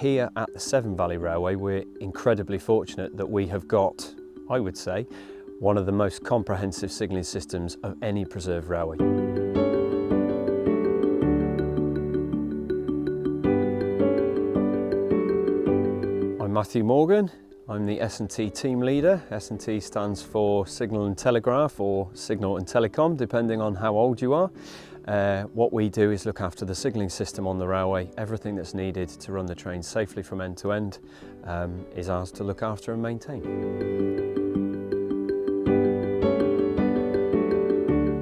Here at the Severn Valley Railway, we're incredibly fortunate that we have got, I would say, one of the most comprehensive signalling systems of any preserved railway. I'm Matthew Morgan. I'm the S&T team leader. S&T stands for Signal and Telegraph, or Signal and Telecom, depending on how old you are. What we do is look after the signalling system on the railway. Everything that's needed to run the train safely from end to end is ours to look after and maintain.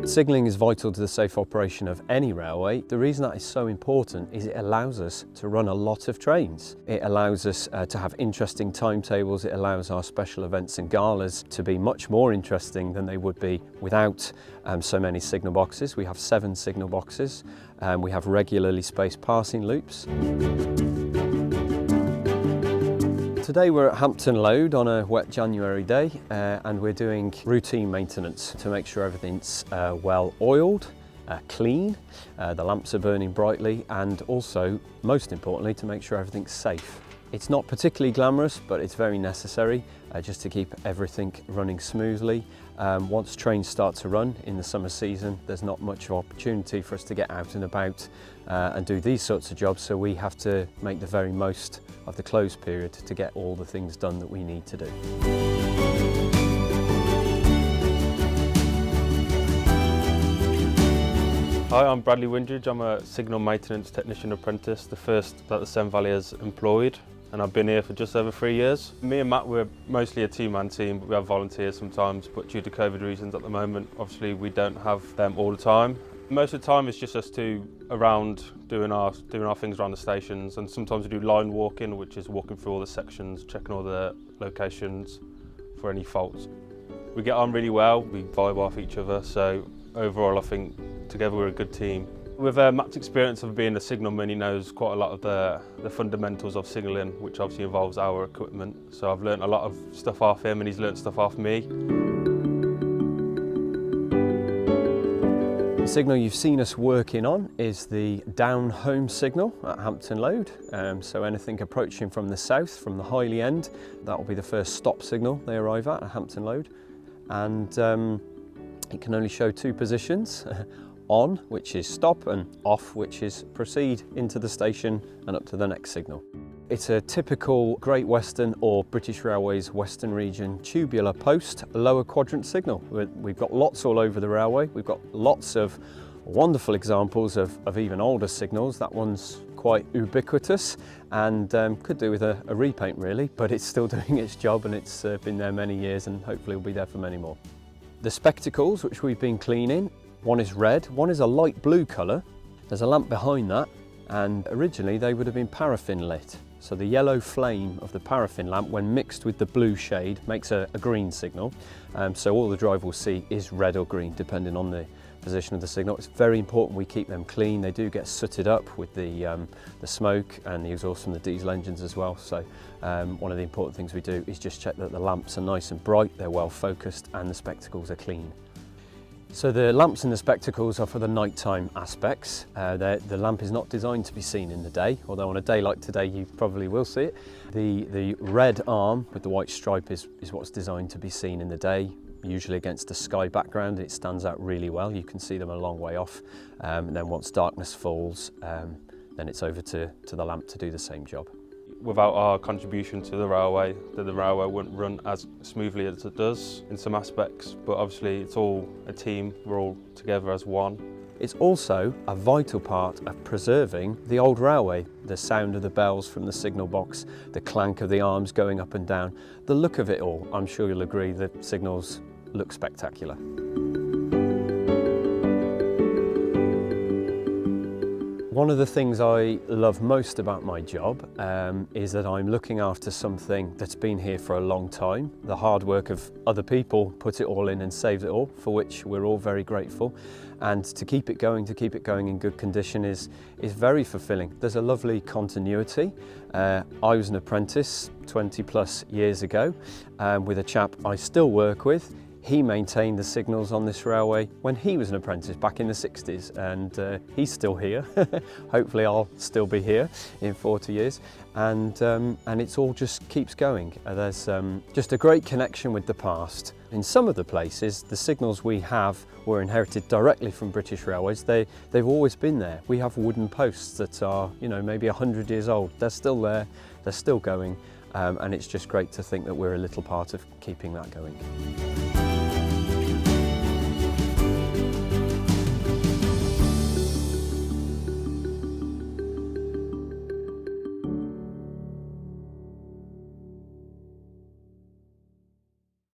Signalling is vital to the safe operation of any railway. The reason that is so important is it allows us to run a lot of trains. It allows us to have interesting timetables. It allows our special events and galas to be much more interesting than they would be without so many signal boxes. We have 7 signal boxes. We have regularly spaced passing loops. Today we're at Hampton Load on a wet January day and we're doing routine maintenance to make sure everything's well oiled, clean, the lamps are burning brightly, and also, most importantly, to make sure everything's safe. It's not particularly glamorous, but it's very necessary just to keep everything running smoothly. Once trains start to run in the summer season, there's not much opportunity for us to get out and about and do these sorts of jobs, so we have to make the very most of the close period to get all the things done that we need to do. Hi, I'm Bradley Windridge. I'm a signal maintenance technician apprentice, the first that the Severn Valley has employed, and I've been here for just over 3 years. Me and Matt, we're mostly a two-man team, but we have volunteers sometimes, but due to COVID reasons at the moment, obviously we don't have them all the time. Most of the time it's just us two around doing our things around the stations, and sometimes we do line walking, which is walking through all the sections, checking all the locations for any faults. We get on really well, we vibe off each other, so overall I think together we're a good team. With Matt's experience of being a signalman, he knows quite a lot of the fundamentals of signalling, which obviously involves our equipment. So I've learnt a lot of stuff off him and he's learnt stuff off me. The signal you've seen us working on is the down home signal at Hampton Load. So anything approaching from the south, from the Highley end, that will be the first stop signal they arrive at Hampton Load. And it can only show 2 positions. On, which is stop, and off, which is proceed into the station and up to the next signal. It's a typical Great Western or British Railways Western Region tubular post lower quadrant signal. We've got lots all over the railway. We've got lots of wonderful examples of even older signals. That one's quite ubiquitous and could do with a repaint really, but it's still doing its job, and it's been there many years and hopefully will be there for many more. The spectacles, which we've been cleaning, one is red, one is a light blue colour. There's a lamp behind that, and originally they would have been paraffin lit. So the yellow flame of the paraffin lamp, when mixed with the blue shade, makes a green signal. So all the driver will see is red or green, depending on the position of the signal. It's very important we keep them clean. They do get sooted up with the smoke and the exhaust from the diesel engines as well. So one of the important things we do is just check that the lamps are nice and bright, they're well focused, and the spectacles are clean. So the lamps and the spectacles are for the nighttime aspects. The lamp is not designed to be seen in the day, although on a day like today you probably will see it. The red arm with the white stripe is what's designed to be seen in the day, usually against a sky background. It stands out really well. You can see them a long way off. And then once darkness falls, then it's over to the lamp to do the same job. Without our contribution to the railway wouldn't run as smoothly as it does in some aspects, but obviously it's all a team, we're all together as one. It's also a vital part of preserving the old railway. The sound of the bells from the signal box, the clank of the arms going up and down, the look of it all. I'm sure you'll agree the signals look spectacular. One of the things I love most about my job is that I'm looking after something that's been here for a long time. The hard work of other people put it all in and saved it all, for which we're all very grateful. And to keep it going in good condition is very fulfilling. There's a lovely continuity. I was an apprentice 20 plus years ago with a chap I still work with. He maintained the signals on this railway when he was an apprentice back in the 60s, and he's still here. Hopefully I'll still be here in 40 years, and it all just keeps going. There's just a great connection with the past. In some of the places, the signals we have were inherited directly from British Railways. They've always been there. We have wooden posts that are, you know, maybe 100 years old. They're still there, they're still going, and it's just great to think that we're a little part of keeping that going.